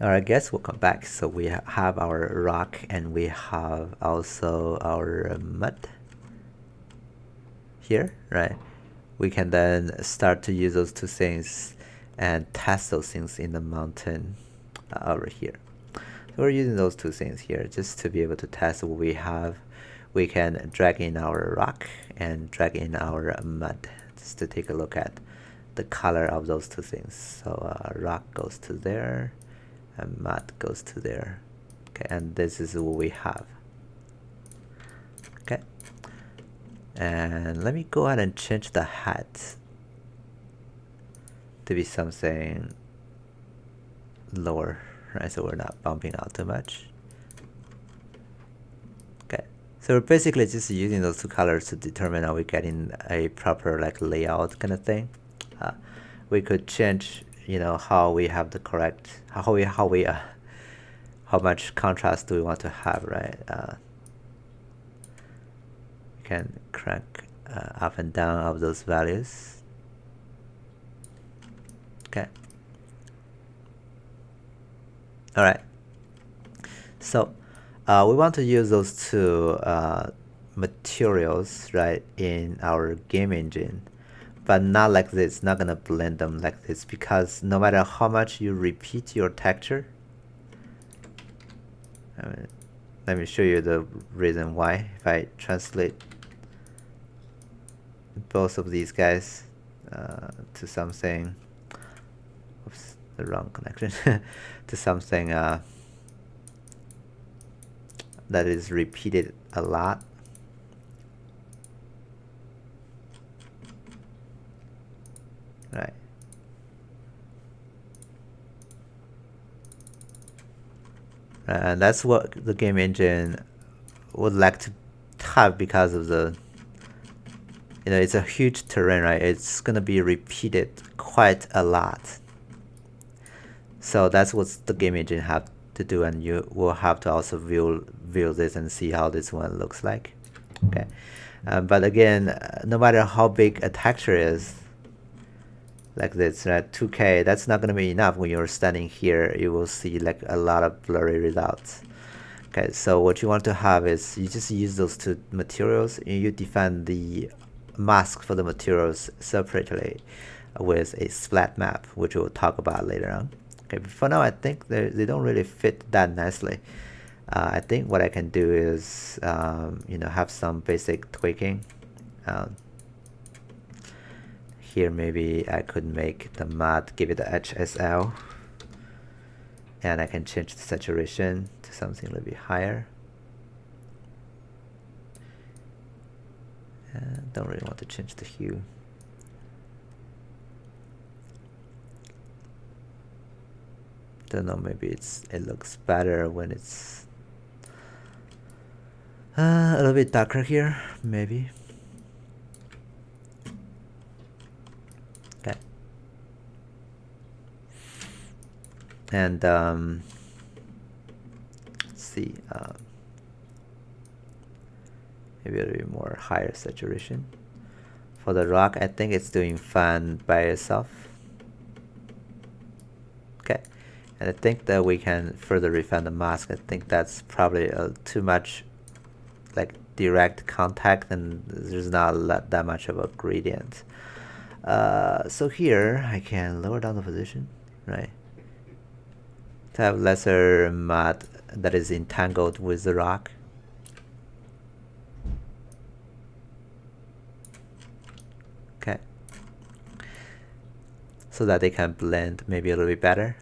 Alright guys, welcome back. So we have our rock and we have also our mud here, right? We can then start to use those two things and test those things in the mountain over here. So we're using those two things here just to be able to test what we have. We can drag in our rock and drag in our mud just to take a look at the color of those two things. So rock goes to there and mud goes to there. Okay, and this is what we have. Okay, and let me go ahead and change the height to be something lower, right? So we're not bumping out too much. Okay, so we're basically just using those two colors to determine are we getting a proper like layout kind of thing. We could change, you know, how we have the correct how much contrast do we want to have, right? You can crank up and down of those values. Okay. All right. So we want to use those two materials, right, in our game engine, but not like this. Not gonna blend them like this, because no matter how much you repeat your texture, let me show you the reason why. If I translate both of these guys to something, oops, the wrong connection, to something that is repeated a lot. Right. And that's what the game engine would like to have, because of the, you know, it's a huge terrain, right? It's gonna be repeated quite a lot. So that's what the game engine have to do, and you will have to also view this and see how this one looks like. Okay, but again, no matter how big a texture is, like this, right? 2K, that's not gonna be enough. When you're standing here, you will see like a lot of blurry results. Okay, so what you want to have is you just use those two materials and you define the mask for the materials separately with a splat map, which we'll talk about later on. Okay, but for now, I think they don't really fit that nicely. I think what I can do is, you know, have some basic tweaking. Here, maybe I could make the mud, give it the HSL, and I can change the saturation to something a little bit higher. And don't really want to change the hue. Don't know, maybe it looks better when it's a little bit darker here, maybe. Okay. And let's see, maybe a little bit more higher saturation. For the rock, I think it's doing fine by itself. Okay. And I think that we can further refine the mask. I think that's probably too much like direct contact, and there's not that much of a gradient. So here I can lower down the position, right, to have lesser mud that is entangled with the rock. Okay, so that they can blend maybe a little bit better.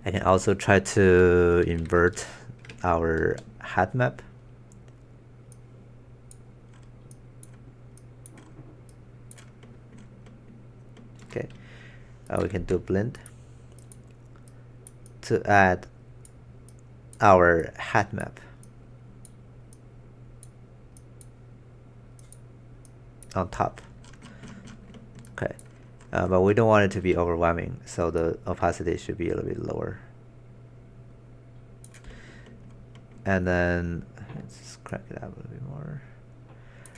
I can also try to invert our height map. Okay, we can do blend to add our height map on top. Okay, but we don't want it to be overwhelming, so the opacity should be a little bit lower. And then let's just crank it up a little bit more.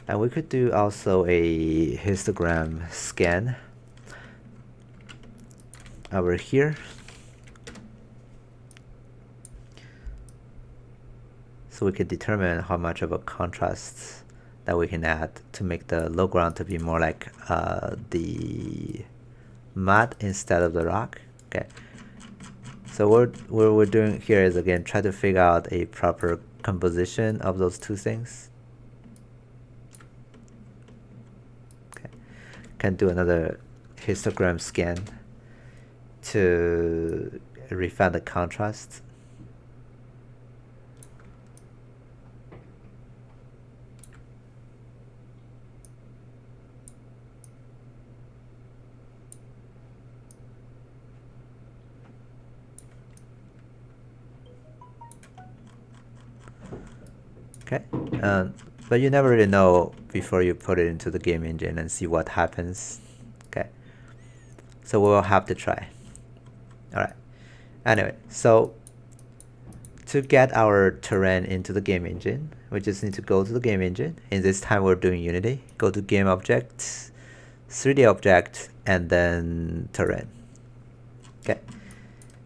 And we could do also a histogram scan over here. so we can determine how much of a contrast that we can add to make the low ground to be more like the mud instead of the rock. Okay, so what we're doing here is again try to figure out a proper composition of those two things. Okay, can do another histogram scan to refine the contrast. Okay, but you never really know before you put it into the game engine and see what happens. Okay, so we'll have to try. All right. Anyway, so to get our terrain into the game engine, we just need to go to the game engine. In this time, we're doing Unity. Go to Game Object, 3D Object, and then Terrain. Okay.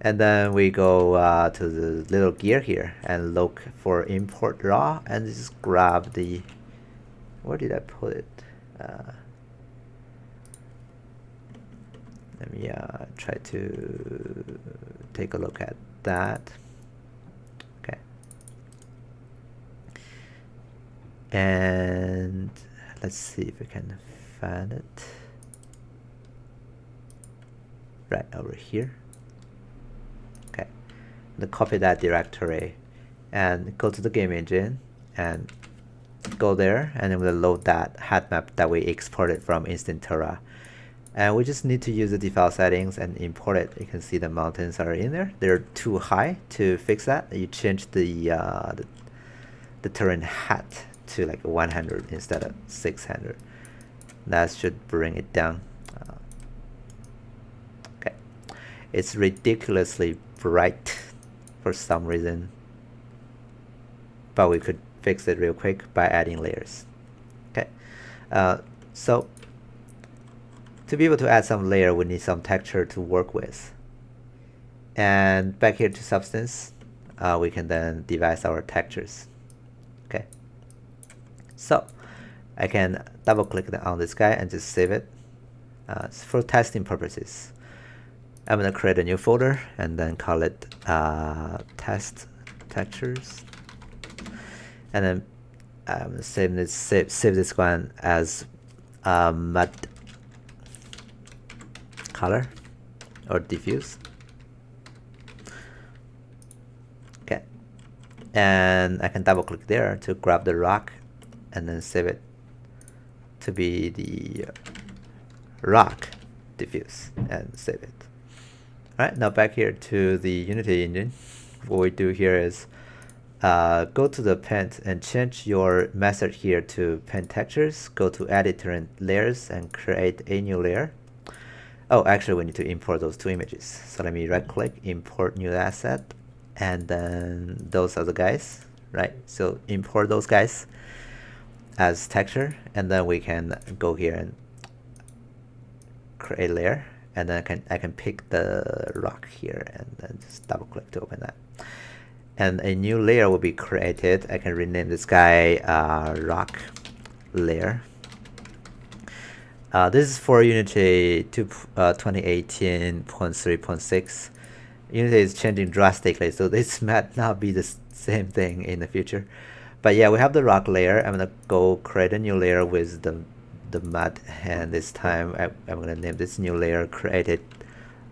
And then we go to the little gear here and look for import raw and just grab the, where did I put it? Let me try to take a look at that. Okay. And let's see if we can find it. Right over here. Okay. Copy that directory and go to the game engine and go there, and then we'll load that hat map that we exported from Instantura. And we just need to use the default settings and import it. You can see the mountains are in there. They're too high. To fix that, you change the terrain hat to like 100 instead of 600. That should bring it down. Okay, it's ridiculously bright for some reason, but we could fix it real quick by adding layers. Okay, so to be able to add some layer, we need some texture to work with. And back here to substance, we can then devise our textures. Okay, so I can double click on this guy and just save it for testing purposes. I'm gonna create a new folder and then call it test textures, and then I'm gonna save this one as mud color or diffuse. Okay, and I can double click there to grab the rock and then save it to be the rock diffuse and save it. Alright, now back here to the Unity engine. What we do here is go to the paint and change your method here to paint textures. Go to editor and layers and create a new layer. Oh, actually we need to import those two images. So let me right click, import new asset, and then those are the guys, right? So import those guys as texture, and then we can go here and create a layer, and then I can pick the rock here and then just double click to open that. And a new layer will be created. I can rename this guy rock layer. This is for Unity 2018.3.6. Unity is changing drastically, so this might not be the same thing in the future. But yeah, we have the rock layer. I'm gonna go create a new layer with the mud, and this time I'm gonna name this new layer created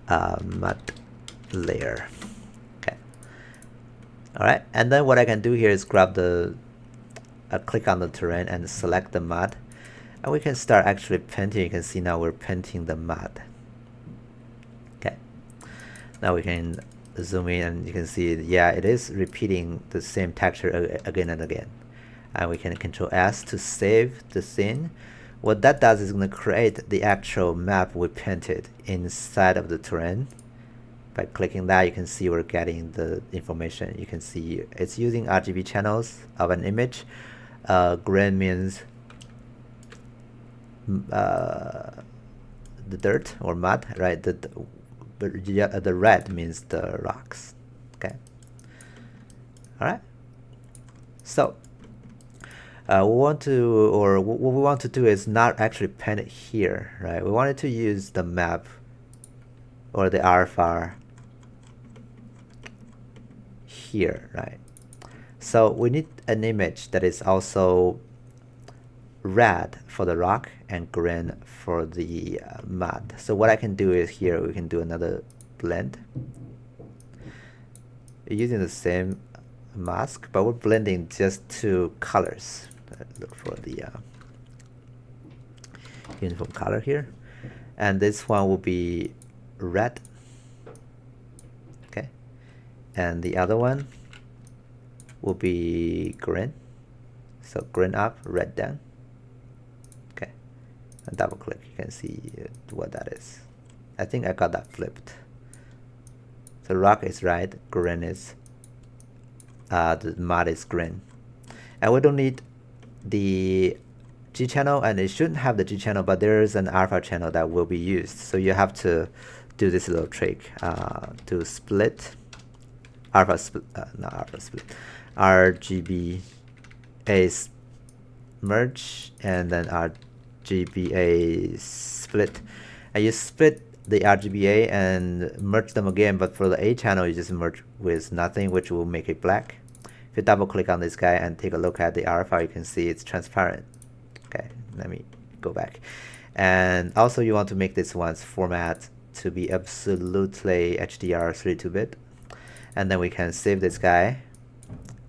mud layer. Okay. All right, and then what I can do here is grab click on the terrain and select the mud. And we can start actually painting. You can see now we're painting the mud. Okay. Now we can zoom in and you can see, yeah, it is repeating the same texture again and again. And we can Control S to save the scene. What that does is going to create the actual map we painted inside of the terrain. By clicking that, you can see we're getting the information. You can see it's using RGB channels of an image. Green means the dirt or mud, right? The red means the rocks. Okay. All right. So what we want to do is not actually paint it here, right? We wanted to use the map or the alpha here, right? So we need an image that is also red for the rock and green for the mud. So what I can do is here we can do another blend using the same mask, but we're blending just two colors. Look for the uniform color here, and this one will be red, okay, and the other one will be green. So green up, red down. Okay, and double click, you can see what that is. I think I got that flipped. So rock is red, green is the mud is green, and we don't need the G channel, and it shouldn't have the G channel, but there is an alpha channel that will be used. So you have to do this little trick to split alpha split, not alpha split, RGBA merge, and then RGBA split, and you split the RGBA and merge them again, but for the A channel you just merge with nothing, which will make it black. If you double click on this guy and take a look at the alpha, you can see it's transparent. Okay, let me go back. And also you want to make this one's format to be absolutely HDR 32-bit. And then we can save this guy,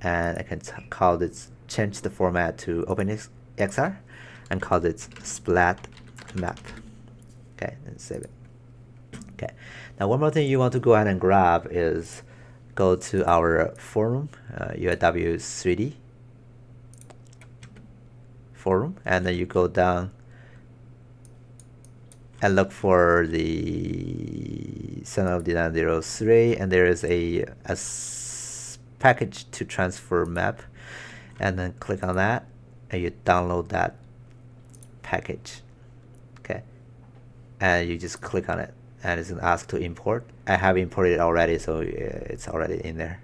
and I can call this, change the format to OpenXR and call it Splat map. Okay, and save it. Okay, now one more thing you want to go ahead and grab is go to our forum, UIW 3D forum, and then you go down and look for the Son of Design 03, and there is a package to transfer map, and then click on that and you download that package. Okay, and you just click on it, and it's gonna ask to import. I have imported it already, so it's already in there.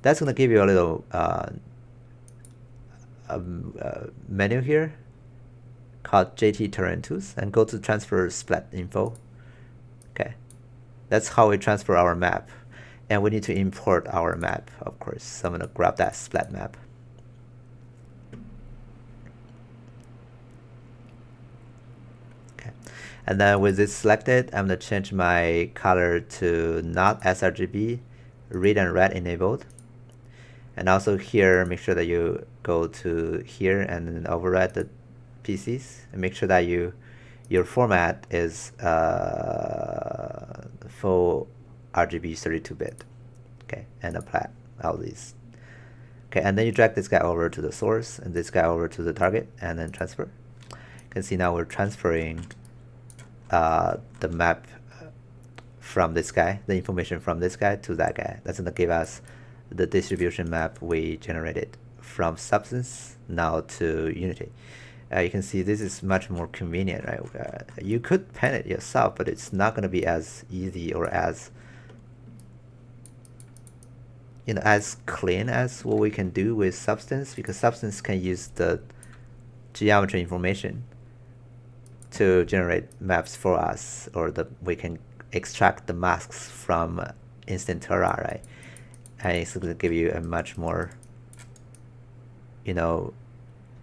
That's gonna give you a little menu here called JT Terrain Tools, and go to transfer splat info. Okay, that's how we transfer our map, and we need to import our map, of course. So I'm gonna grab that splat map. And then with this selected, I'm going to change my color to not sRGB, read and write enabled. And also here, make sure that you go to here and then override the PCs, and make sure that your format is full RGB 32-bit. Okay, and apply all these. Okay, and then you drag this guy over to the source and this guy over to the target, and then transfer. You can see now we're transferring the map from this guy, the information from this guy to that guy. That's gonna give us the distribution map we generated from Substance now to Unity. You can see this is much more convenient, right? You could pen it yourself, but it's not gonna be as easy or as as clean as what we can do with Substance, because Substance can use the geometry information to generate maps for us, or we can extract the masks from Instantura, right? And it's going to give you a much more,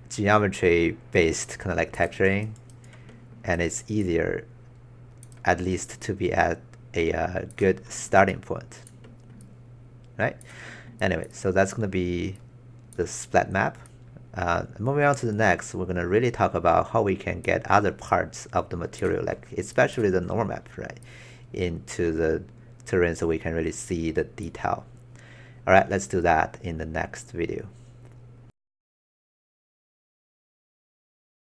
geometry-based kind of like texturing, and it's easier, at least, to be at a good starting point, right? Anyway, so that's going to be the splat map. Moving on to the next, we're going to really talk about how we can get other parts of the material, like especially the normal map, right, into the terrain so we can really see the detail. All right, let's do that in the next video.